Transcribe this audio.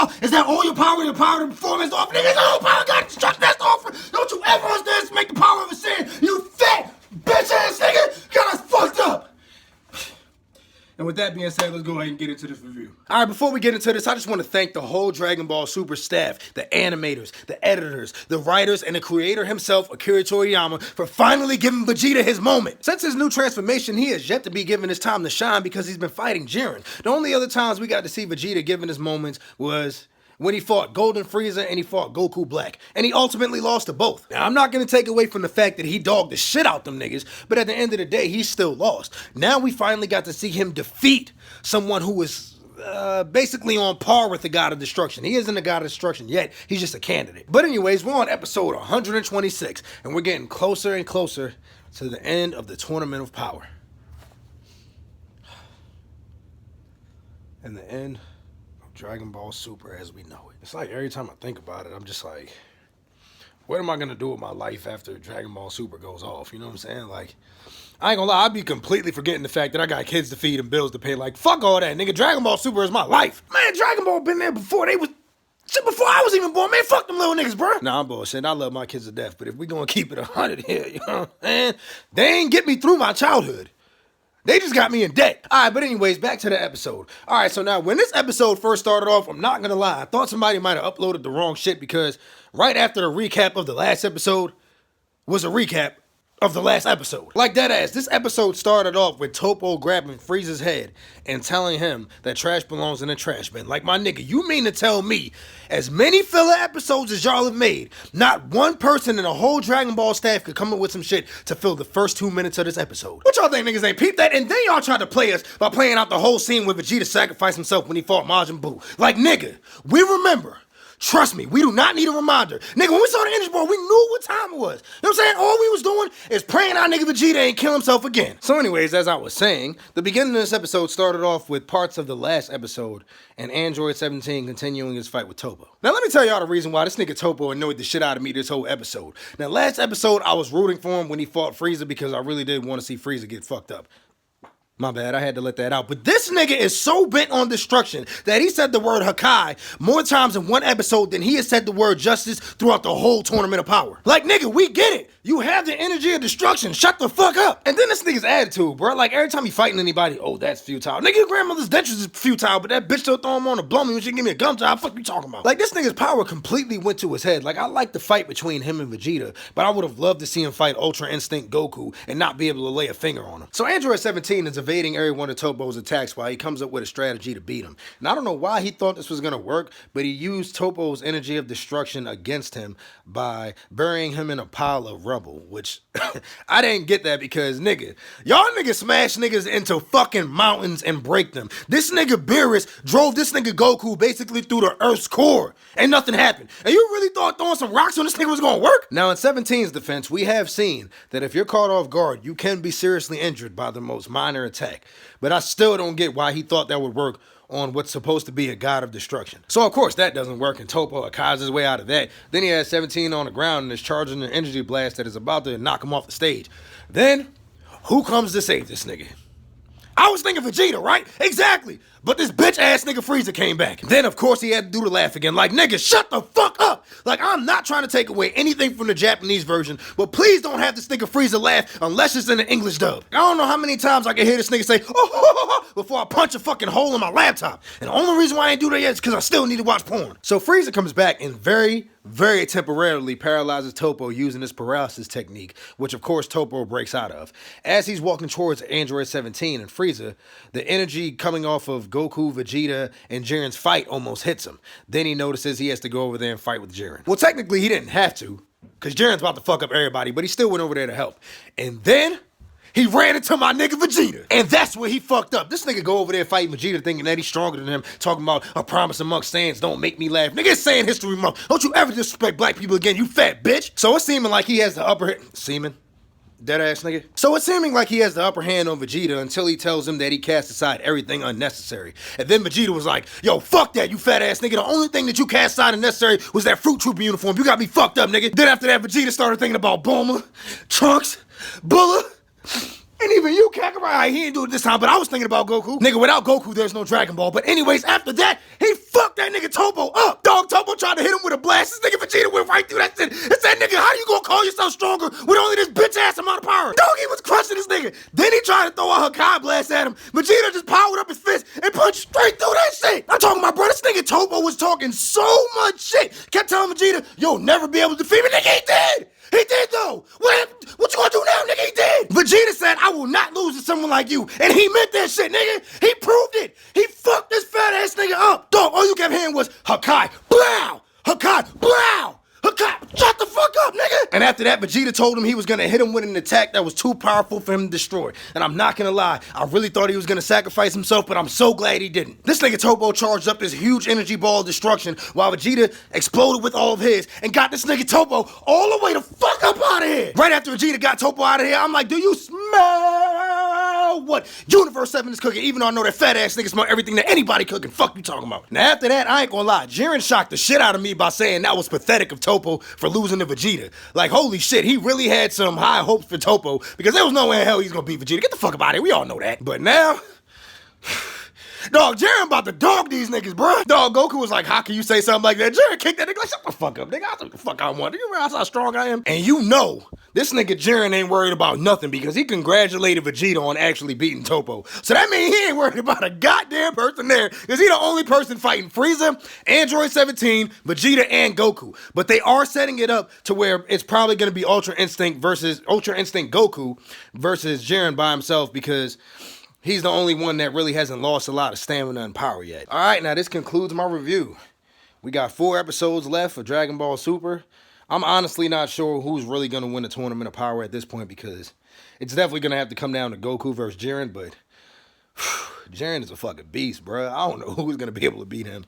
power. Is that all your power? Your power to perform is off? Nigga, all power got destruction, that's offer. Don't you ever underestimate the power of a sin, you fat bitch ass nigga. Got us fucked up. And with that being said, let's go ahead and get into this review. All right, before we get into this, I just want to thank the whole Dragon Ball Super staff, the animators, the editors, the writers, and the creator himself, Akira Toriyama, for finally giving Vegeta his moment. Since his new transformation, he has yet to be given his time to shine because he's been fighting Jiren. The only other times we got to see Vegeta given his moments was when he fought Golden Frieza and he fought Goku Black. And he ultimately lost to both. Now, I'm not going to take away from the fact that he dogged the shit out them niggas, but at the end of the day, he still lost. Now we finally got to see him defeat someone who was basically on par with the God of Destruction. He isn't a God of Destruction yet, he's just a candidate. But anyways, we're on episode 126, and we're getting closer and closer to the end of the Tournament of Power. And the end Dragon Ball Super as we know it. It's like every time I think about it, I'm just like, what am I gonna do with my life after Dragon Ball Super goes off? You know what I'm saying? Like, I ain't gonna lie, I'd be completely forgetting the fact that I got kids to feed and bills to pay. Like, fuck all that, nigga. Dragon Ball Super is my life. Man, Dragon Ball been there before they was... Shit, before I was even born, man, fuck them little niggas, bro. Nah, I'm bullshit. I love my kids to death, but if we gonna keep it 100 here, you know what I'm saying? They ain't get me through my childhood. They just got me in debt. All right, but anyways, back to the episode. All right, so now when this episode first started off, I'm not gonna lie, I thought somebody might have uploaded the wrong shit because right after the recap of the last episode was a recap of the last episode. Like that ass, this episode started off with Toppo grabbing Frieza's head and telling him that trash belongs in a trash bin. Like, my nigga, you mean to tell me, as many filler episodes as y'all have made, not one person in the whole Dragon Ball staff could come up with some shit to fill the first 2 minutes of this episode? What y'all think niggas ain't peeped that? And then y'all tried to play us by playing out the whole scene with Vegeta sacrificed himself when he fought Majin Buu. Like, nigga, we remember. Trust me, we do not need a reminder. Nigga, when we saw the energy ball, we knew what time it was. You know what I'm saying? All we was doing is praying our nigga Vegeta ain't kill himself again. So anyways, as I was saying, the beginning of this episode started off with parts of the last episode and Android 17 continuing his fight with Toppo. Now let me tell y'all the reason why this nigga Toppo annoyed the shit out of me this whole episode. Now last episode, I was rooting for him when he fought Frieza because I really did want to see Frieza get fucked up. My bad, I had to let that out. But this nigga is so bent on destruction that he said the word Hakai more times in one episode than he has said the word justice throughout the whole Tournament of Power. Like, nigga, we get it. You have the energy of destruction. Shut the fuck up. And then this nigga's attitude, bro. Like, every time he fighting anybody, oh, that's futile. Nigga, your grandmother's dentures is futile, but that bitch still throw him on to blow me when she give me a gum job. Fuck you talking about? Like, this nigga's power completely went to his head. Like, I like the fight between him and Vegeta, but I would have loved to see him fight Ultra Instinct Goku and not be able to lay a finger on him. So Android 17 is evading every one of Toppo's attacks while he comes up with a strategy to beat him. And I don't know why he thought this was gonna work, but he used Toppo's energy of destruction against him by burying him in a pile of rubble, which I didn't get that because, nigga, y'all niggas smash niggas into fucking mountains and break them. This nigga Beerus drove this nigga Goku basically through the Earth's core and nothing happened. And you really thought throwing some rocks on this nigga was gonna work? Now in 17's defense, we have seen that if you're caught off guard, you can be seriously injured by the most minor attack. But I still don't get why he thought that would work on what's supposed to be a god of destruction. So of course that doesn't work, and Toppo Akai's his way out of that. Then he has 17 on the ground and is charging an energy blast that is about to knock him off the stage. Then, who comes to save this nigga? I was thinking Vegeta, right? Exactly. But this bitch ass nigga Frieza came back. Then of course he had to do the laugh again. Like, nigga, shut the fuck up. Like, I'm not trying to take away anything from the Japanese version, but please don't have this nigga Frieza laugh unless it's in the English dub. I don't know how many times I can hear this nigga say, oh, before I punch a fucking hole in my laptop. And the only reason why I ain't do that yet is because I still need to watch porn. So Frieza comes back and very temporarily paralyzes Toppo using his paralysis technique, which of course Toppo breaks out of. As he's walking towards Android 17 and Frieza, the energy coming off of Goku, Vegeta, and Jiren's fight almost hits him. Then he notices he has to go over there and fight with Jiren. Well, technically he didn't have to, because Jiren's about to fuck up everybody, but he still went over there to help. And then he ran into my nigga Vegeta. And that's where he fucked up. This nigga go over there fighting Vegeta thinking that he's stronger than him, talking about a promise amongst sayings don't make me laugh. Nigga, it's saying history month. Don't you ever disrespect black people again, you fat bitch. So it's seeming like he has the upper hand. Seeming? Dead ass nigga. So it's seeming like he has the upper hand on Vegeta until he tells him that he cast aside everything unnecessary. And then Vegeta was like, yo, fuck that, you fat ass nigga. The only thing that you cast aside unnecessary was that Fruit Trooper uniform. You got me fucked up, nigga. Then after that, Vegeta started thinking about Bulma, Trunks, Bulla, And even you, Kakarot, he didn't do it this time, but I was thinking about Goku. Nigga, without Goku, there's no Dragon Ball. But anyways, after that, he fucked that nigga Topo up. Dog, Topo tried to hit him with a blast. This nigga Vegeta went right through that shit. It said, nigga, how you gonna call yourself stronger with only this bitch ass amount of power? Dog, he was crushing this nigga. Then he tried to throw a Hakai blast at him. Vegeta just powered up his fist and punched straight through that shit. I'm talking about, bro, this nigga Topo was talking so much shit. Kept telling Vegeta, you'll never be able to defeat me. Nigga, he did. He did though. What you gonna do now, nigga? He did. Vegeta said, I will not lose to someone like you. And he meant that shit, nigga. He proved it. He fucked this fat ass nigga up. Dog, all you kept hearing was Hakai, blow! Hakai, blow! Hakai, shut the fuck up, nigga! And after that, Vegeta told him he was gonna hit him with an attack that was too powerful for him to destroy. And I'm not gonna lie, I really thought he was gonna sacrifice himself, but I'm so glad he didn't. This nigga Topo charged up this huge energy ball of destruction while Vegeta exploded with all of his and got this nigga Topo all the way the fuck up out of here. Right after Vegeta got Topo out of here, I'm like, do you smell what Universe 7 is cooking? Even though I know that fat ass nigga smell everything that anybody cooking. Fuck you talking about. Now after that, I ain't gonna lie, Jiren shocked the shit out of me by saying that was pathetic of Topo for losing to Vegeta. Like, holy shit, he really had some high hopes for Topo because there was no way in hell he's gonna beat Vegeta. Get the fuck up out of here. We all know that. But now, dog, Jiren about to dog these niggas, bro. Dog, Goku was like, how can you say something like that? Jiren kicked that nigga like, shut the fuck up, nigga. I think the fuck I want. Do you realize how strong I am? And you know, this nigga Jiren ain't worried about nothing because he congratulated Vegeta on actually beating Topo. So that means he ain't worried about a goddamn person there because he the only person fighting Frieza, Android 17, Vegeta, and Goku. But they are setting it up to where it's probably going to be Ultra Instinct Goku versus Jiren by himself because he's the only one that really hasn't lost a lot of stamina and power yet. All right, now this concludes my review. We got 4 episodes left for Dragon Ball Super. I'm honestly not sure who's really going to win the Tournament of Power at this point because it's definitely going to have to come down to Goku versus Jiren, but Jiren is a fucking beast, bro. I don't know who's going to be able to beat him.